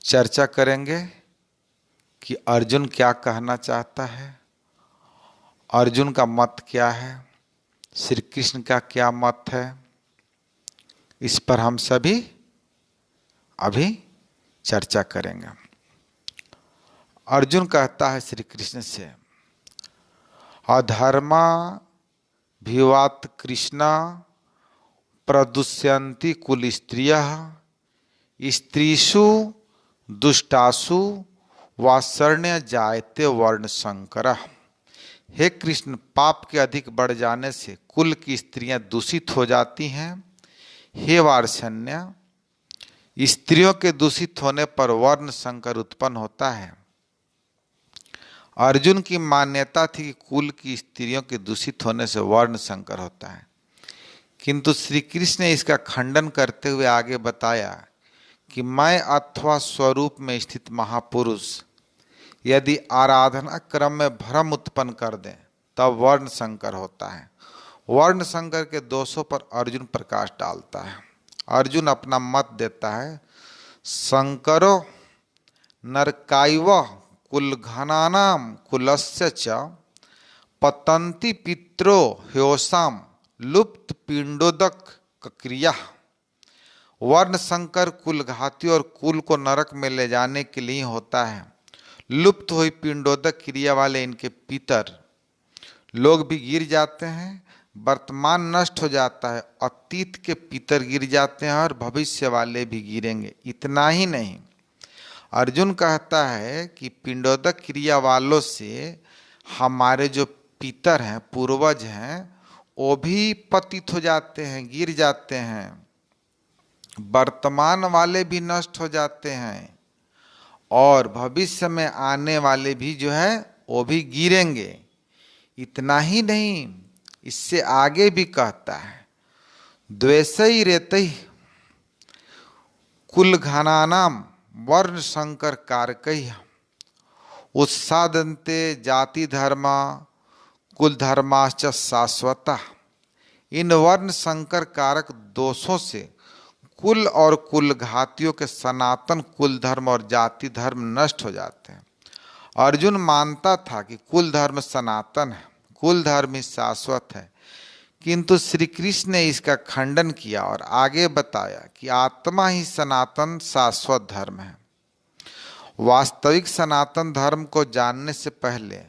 चर्चा करेंगे कि अर्जुन क्या कहना चाहता है, अर्जुन का मत क्या है, श्री कृष्ण का क्या मत है। इस पर हम सभी अभी चर्चा करेंगे। अर्जुन कहता है श्री कृष्ण से, अधर्मा भिवात कृष्णा प्रदुष्यन्ति कुल स्त्रियः स्त्रीषु दुष्टासु वासर्ण्य जायते वर्ण संकरः। हे कृष्ण, पाप के अधिक बढ़ जाने से कुल की स्त्रियां दूषित हो जाती हैं। हे वार्ष्ण्य, स्त्रियों के दूषित होने पर वर्ण संकर उत्पन्न होता है। अर्जुन की मान्यता थी कि कुल की स्त्रियों के दूषित होने से वर्ण संकर होता है, किंतु श्री कृष्ण ने इसका खंडन करते हुए आगे बताया कि मैं अथवा स्वरूप में स्थित महापुरुष यदि आराधना क्रम में भ्रम उत्पन्न कर दें तब वर्ण संकर होता है। वर्ण संकर के दोषों पर अर्जुन प्रकाश डालता है। अर्जुन अपना मत देता है, संकरो नरकाइव कुलघनानाम कुलस्य च पतंति पित्रो ह्योसाम लुप्त पिंडोदक क्रिया। वर्ण संकर कुल घाती और कुल को नरक में ले जाने के लिए होता है। लुप्त हुई पिंडोदक क्रिया वाले इनके पितर लोग भी गिर जाते हैं। वर्तमान नष्ट हो जाता है, अतीत के पितर गिर जाते हैं और भविष्य वाले भी गिरेंगे। इतना ही नहीं, अर्जुन कहता है कि पिंडोदक क्रिया वालों से हमारे जो पितर हैं, पूर्वज हैं, वो भी पतित हो जाते हैं, गिर जाते हैं। वर्तमान वाले भी नष्ट हो जाते हैं और भविष्य में आने वाले भी जो है वो भी गिरेंगे। इतना ही नहीं, इससे आगे भी कहता है, द्वेषई रेतई कुलघनानाम वर्ण संकर कारकई उत्सादन्ते जाति धर्मा कुल धर्माश्च शाश्वता। इन वर्ण संकर कारक दोषों से कुल और कुल घातियों के सनातन कुल धर्म और जाति धर्म नष्ट हो जाते हैं। अर्जुन मानता था कि कुल धर्म सनातन है, कुल धर्म ही शाश्वत है, किंतु श्री कृष्ण ने इसका खंडन किया और आगे बताया कि आत्मा ही सनातन शाश्वत धर्म है। वास्तविक सनातन धर्म को जानने से पहले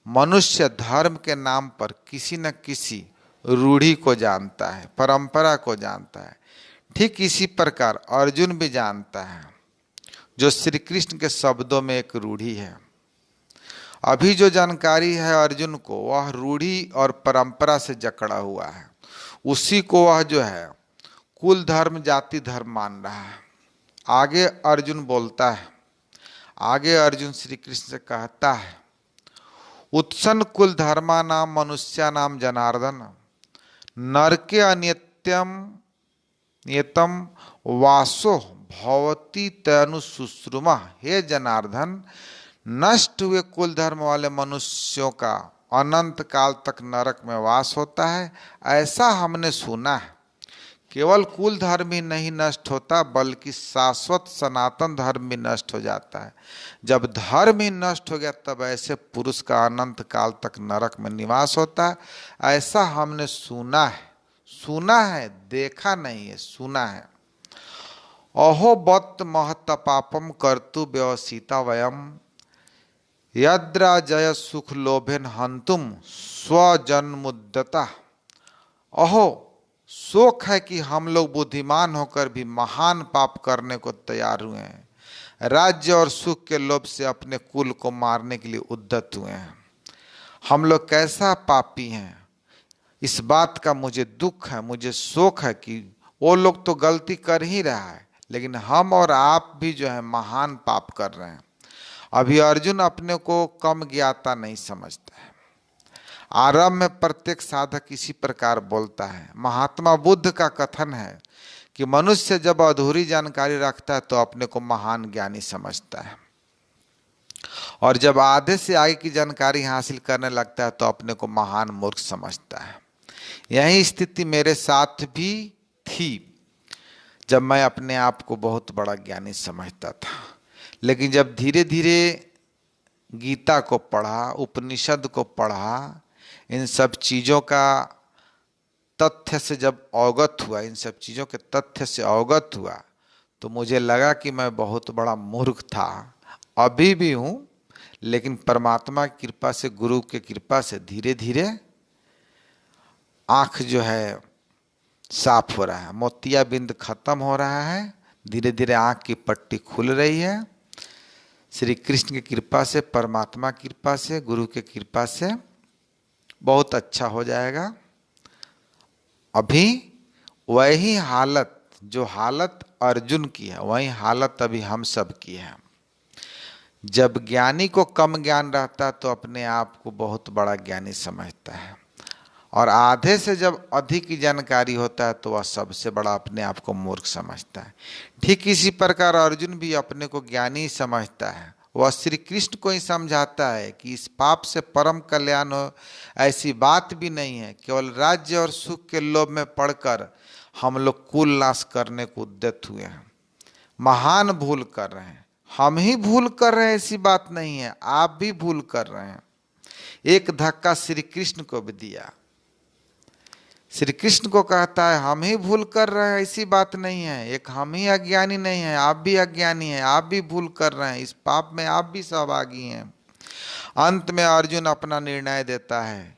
मनुष्य धर्म के नाम पर किसी न किसी रूढ़ी को जानता है, परंपरा को जानता है। ठीक इसी प्रकार अर्जुन भी जानता है, जो श्री कृष्ण के शब्दों में एक रूढ़ी है। अभी जो जानकारी है अर्जुन को, वह रूढ़ी और परंपरा से जकड़ा हुआ है। उसी को वह जो है कुल धर्म जाति धर्म मान रहा है। आगे अर्जुन बोलता है, आगे अर्जुन श्री कृष्ण से कहता है, उत्सन्न कुल धर्मा नाम मनुष्या नाम जनार्दन नरके अनित्यम नियतम वासो भवती तनु सुश्रुमा। हे जनार्दन, नष्ट हुए कुल धर्म वाले मनुष्यों का अनंत काल तक नरक में वास होता है, ऐसा हमने सुना है। केवल कुल धर्म ही नहीं नष्ट होता, बल्कि शाश्वत सनातन धर्म भी नष्ट हो जाता है। जब धर्म ही नष्ट हो गया तब ऐसे पुरुष का अनंत काल तक नरक में निवास होता है, ऐसा हमने सुना है। सुना है, देखा नहीं है, सुना है। अहो बत महत पापम कर्तु व्यवसिता वयम यद्रा जय सुख लोभेन हंतुम स्वजन्मुद्दता। अहो, शोक है कि हम लोग बुद्धिमान होकर भी महान पाप करने को तैयार हुए हैं। राज्य और सुख के लोभ से अपने कुल को मारने के लिए उद्यत हुए हैं। हम लोग कैसा पापी हैं, इस बात का मुझे दुख है, मुझे शोक है कि वो लोग तो गलती कर ही रहा है, लेकिन हम और आप भी जो है महान पाप कर रहे हैं। अभी अर्जुन अपने को कम ज्ञाता नहीं समझता है। आरंभ में प्रत्येक साधक इसी प्रकार बोलता है। महात्मा बुद्ध का कथन है कि मनुष्य जब अधूरी जानकारी रखता है तो अपने को महान ज्ञानी समझता है, और जब आधे से आगे की जानकारी हासिल करने लगता है तो अपने को महान मूर्ख समझता है। यही स्थिति मेरे साथ भी थी जब मैं अपने आप को बहुत बड़ा ज्ञानी समझता था। लेकिन जब धीरे धीरे गीता को पढ़ा, उपनिषद को पढ़ा, इन सब चीज़ों का तथ्य से जब अवगत हुआ, इन सब चीज़ों के तथ्य से अवगत हुआ, तो मुझे लगा कि मैं बहुत बड़ा मूर्ख था, अभी भी हूँ, लेकिन परमात्मा की कृपा से, गुरु की कृपा से धीरे धीरे आँख जो है साफ हो रहा है, मोतियाबिंद खत्म हो रहा है, धीरे धीरे आँख की पट्टी खुल रही है। श्री कृष्ण की कृपा से, परमात्मा की कृपा से, गुरु की कृपा से बहुत अच्छा हो जाएगा। अभी वही हालत, जो हालत अर्जुन की है, वही हालत अभी हम सब की है। जब ज्ञानी को कम ज्ञान रहता है तो अपने आप को बहुत बड़ा ज्ञानी समझता है, और आधे से जब अधिक जानकारी होता है तो वह सबसे बड़ा अपने आप को मूर्ख समझता है। ठीक इसी प्रकार अर्जुन भी अपने को ज्ञानी समझता है। वह श्री कृष्ण को ही समझाता है कि इस पाप से परम कल्याण हो ऐसी बात भी नहीं है। केवल राज्य और सुख के लोभ में पड़कर हम लोग कुल नाश करने को उद्यत हुए हैं, महान भूल कर रहे हैं। हम ही भूल कर रहे हैं ऐसी बात नहीं है, आप भी भूल कर रहे हैं। एक धक्का श्री कृष्ण को भी दिया, श्री कृष्ण को कहता है हम ही भूल कर रहे हैं ऐसी बात नहीं है, एक हम ही अज्ञानी नहीं है, आप भी अज्ञानी हैं, आप भी भूल कर रहे हैं, इस पाप में आप भी सहभागी हैं। अंत में अर्जुन अपना निर्णय देता है